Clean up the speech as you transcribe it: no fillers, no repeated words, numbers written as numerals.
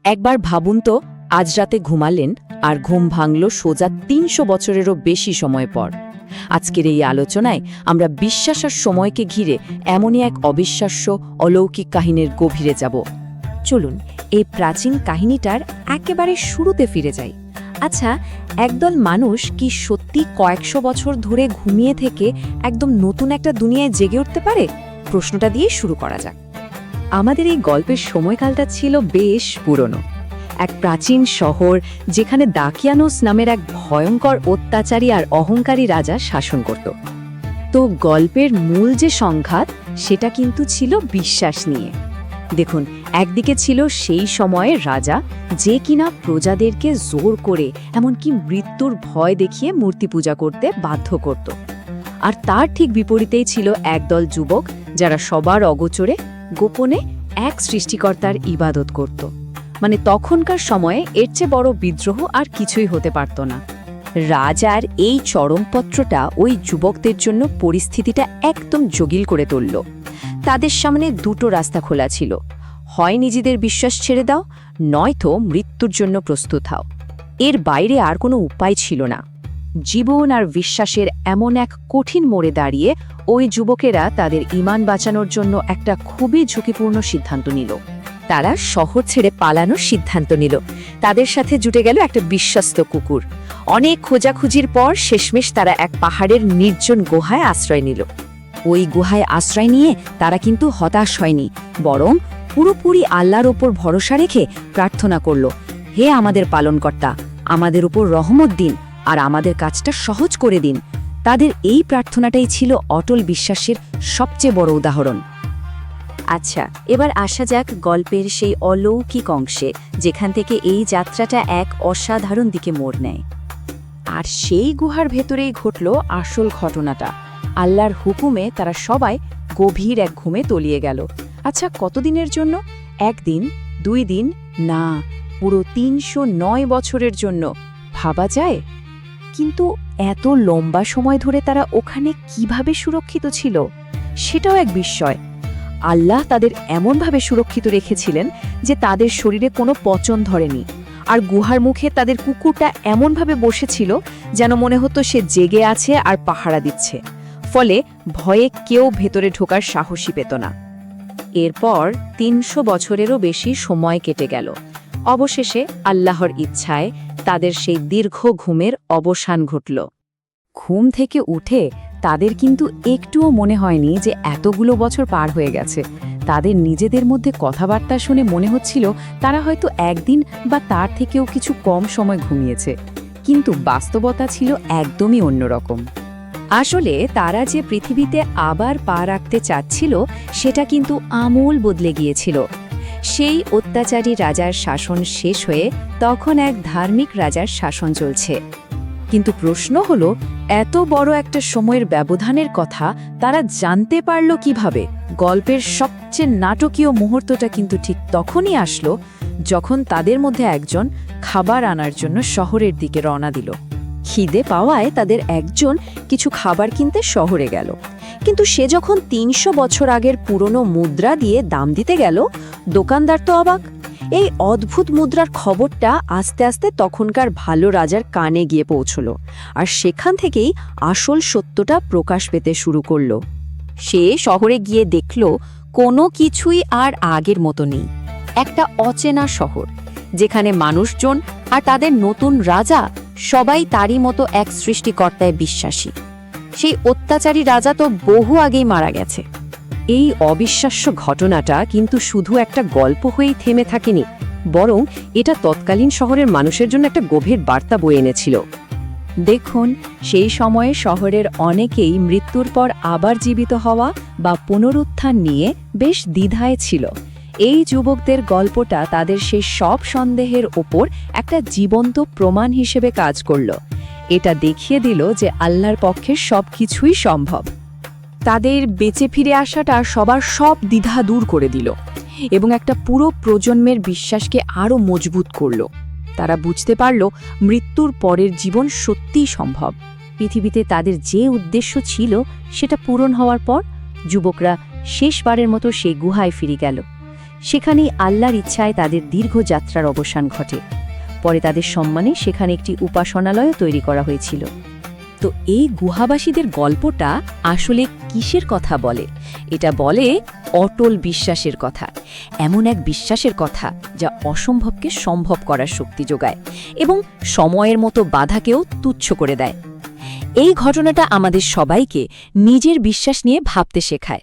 একবার ভাবুন তো, আজ রাতে ঘুমালেন আর ঘুম ভাঙল সোজা ৩০০ বছরেরও বেশি সময় পর। আজকের এই আলোচনায় আমরা বিশ্বাস আর সময়কে ঘিরে এমনই এক অবিশ্বাস্য অলৌকিক কাহিনীর গভীরে যাব। চলুন এই প্রাচীন কাহিনীটার একেবারে শুরুতে ফিরে যাই। আচ্ছা, একদল মানুষ কি সত্যি কয়েকশো বছর ধরে ঘুমিয়ে থেকে একদম নতুন একটা দুনিয়ায় জেগে উঠতে পারে? প্রশ্নটা দিয়ে শুরু করা যাক। আমাদের এই গল্পের সময়কালটা ছিল বেশ পুরনো। এক প্রাচীন শহর যেখানে দাকিয়ানোস নামের এক ভয়ঙ্কর অত্যাচারী আর অহংকারী রাজা শাসন করত। তো গল্পের মূল যে সংঘাত, সেটা কিন্তু ছিল বিশ্বাস নিয়ে। দেখুন, একদিকে ছিল সেই সময়ের রাজা যে কিনা প্রজাদেরকে জোর করে এমনকি মৃত্যুর ভয় দেখিয়ে মূর্তি পূজা করতে বাধ্য করত। আর তার ঠিক বিপরীতেই ছিল একদল যুবক যারা সবার অগোচরে গোপনে এক সৃষ্টিকর্তার ইবাদত করত। মানে তখনকার সময়ে এর চেয়ে বড় বিদ্রোহ আর কিছুই হতে পারত না। রাজার এই চরমপত্রটা ওই যুবকদের জন্য পরিস্থিতিটা একদম জটিল করে তুলল। তাদের সামনে দুটো রাস্তা খোলা ছিল, হয় নিজেদের বিশ্বাস ছেড়ে দাও, নয়তো মৃত্যুর জন্য প্রস্তুত হও। এর বাইরে আর কোনো উপায় ছিল না। জীবন আর বিশ্বাসের এমন এক কঠিন মোড়ে দাঁড়িয়ে ওই যুবকেরা তাদের ঈমান বাঁচানোর জন্য একটা খুবই ঝুঁকিপূর্ণ সিদ্ধান্ত নিল। তারা শহর ছেড়ে পালানোর সিদ্ধান্ত নিল। তাদের সাথে জুটে গেল একটা বিশ্বস্ত কুকুর। অনেক খোঁজাখুঁজির পর শেষমেশ তারা এক পাহাড়ের নির্জন গুহায় আশ্রয় নিল। ওই গুহায় আশ্রয় নিয়ে তারা কিন্তু হতাশ হয়নি, বরং পুরোপুরি আল্লাহর ওপর ভরসা রেখে প্রার্থনা করল, হে আমাদের পালনকর্তা, আমাদের উপর রহমত দিন আর আমাদের কাজটা সহজ করে দিন। তাদের এই প্রার্থনাটাই ছিল অটল বিশ্বাসের সবচেয়ে বড় উদাহরণ। আচ্ছা, এবার আসা যাক গল্পের সেই অলৌকিক অংশে, যেখান থেকে এই যাত্রাটা এক অসাধারণ দিকে মোড় নেয়। আর সেই গুহার ভেতরেই ঘটল আসল ঘটনাটা। আল্লাহর হুকুমে তারা সবাই গভীর এক ঘুমে তলিয়ে গেল। আচ্ছা, কতদিনের জন্য? একদিন, 2 দিন, না, পুরো 309 বছরের জন্য। ভাবা যায়? কিন্তু এত লম্বা সময় ধরে তারা ওখানে কিভাবে সুরক্ষিত ছিল, সেটাও এক বিস্ময়। আল্লাহ তাদের এমনভাবে সুরক্ষিত রেখেছিলেন যে তাদের শরীরে কোনো পচন ধরেনি। আর গুহার মুখে তাদের কুকুরটা এমনভাবে বসেছিল যেন মনে হতো সে জেগে আছে আর পাহারা দিচ্ছে। ফলে ভয়ে কেউ ভেতরে ঢোকার সাহসী পেত না। এরপর 300 বছরেরও বেশি সময় কেটে গেল। অবশেষে আল্লাহর ইচ্ছায় তাদের সেই দীর্ঘ ঘুমের অবসান ঘটল। ঘুম থেকে উঠে তাদের কিন্তু একটুও মনে হয়নি যে এতগুলো বছর পার হয়ে গেছে। তাদের নিজেদের মধ্যে কথাবার্তা শুনে মনে হচ্ছিল তারা হয়তো একদিন বা তার থেকেও কিছু কম সময় ঘুমিয়েছে। কিন্তু বাস্তবতা ছিল একদমই অন্যরকম। আসলে তারা যে পৃথিবীতে আবার পা রাখতে চাচ্ছিল, সেটা কিন্তু আমূল বদলে গিয়েছিল। সেই অত্যাচারী রাজার শাসন শেষ হয়ে তখন এক ধার্মিক রাজার শাসন চলছে। কিন্তু প্রশ্ন হলো, এত বড় একটা সময়ের ব্যবধানের কথা তারা জানতে পারল কিভাবে? গল্পের সবচেয়ে নাটকীয় মুহূর্তটা কিন্তু ঠিক তখনই আসলো যখন তাদের মধ্যে একজন খাবার আনার জন্য শহরের দিকে রওনা দিল। খিদে পাওয়ায় তাদের একজন কিছু খাবার কিনতে শহরে গেল। কিন্তু সে যখন 300 বছর আগের পুরনো মুদ্রা দিয়ে দাম দিতে গেল, দোকানদার তো অবাক। এই অদ্ভুত মুদ্রার খবরটা আস্তে আস্তে তখনকার ভালো রাজার কানে গিয়ে পৌঁছল। আর সেখান থেকেই আসল সত্যটা প্রকাশ পেতে শুরু করল। সে শহরে গিয়ে দেখল কোনো কিছুই আর আগের মতো নেই। একটা অচেনা শহর, যেখানে মানুষজন আর তাদের নতুন রাজা সবাই তারই মতো এক সৃষ্টিকর্তায় বিশ্বাসী। সেই অত্যাচারী রাজা তো বহু আগেই মারা গেছে। এই অবিশ্বাস্য ঘটনাটা কিন্তু শুধু একটা গল্প হয়েই থেমে থাকেনি, বরং এটা তৎকালীন শহরের মানুষের জন্য একটা গভীর বার্তা বয়ে এনেছিল। দেখুন, সেই সময়ে শহরের অনেকেই মৃত্যুর পর আবার জীবিত হওয়া বা পুনরুত্থান নিয়ে বেশ দ্বিধায় ছিল। এই যুবকদের গল্পটা তাদের সেই সব সন্দেহের ওপর একটা জীবন্ত প্রমাণ হিসেবে কাজ করল। এটা দেখিয়ে দিল যে আল্লাহর পক্ষে সব কিছুই সম্ভব। তাদের বেঁচে ফিরে আসাটা সবার সব দ্বিধা দূর করে দিল এবং একটা পুরো প্রজন্মের বিশ্বাসকে আরও মজবুত করল। তারা বুঝতে পারল মৃত্যুর পরের জীবন সত্যিই সম্ভব। পৃথিবীতে তাদের যে উদ্দেশ্য ছিল সেটা পূরণ হওয়ার পর যুবকরা শেষবারের মতো সেই গুহায় ফিরে গেল। সেখানেই আল্লাহর ইচ্ছায় তাদের দীর্ঘ যাত্রার অবসান ঘটে। পরে তাদের সম্মানে সেখানে একটি উপাসনালয়ও তৈরি করা হয়েছিল। তো এই গুহাবাসীদের গল্পটা আসলে কিসের কথা বলে? এটা বলে অটল বিশ্বাসের কথা, এমন এক বিশ্বাসের কথা যা অসম্ভবকে সম্ভব করার শক্তি যোগায় এবং সময়ের মতো বাধাকেও তুচ্ছ করে দেয়। এই ঘটনাটা আমাদের সবাইকে নিজের বিশ্বাস নিয়ে ভাবতে শেখায়।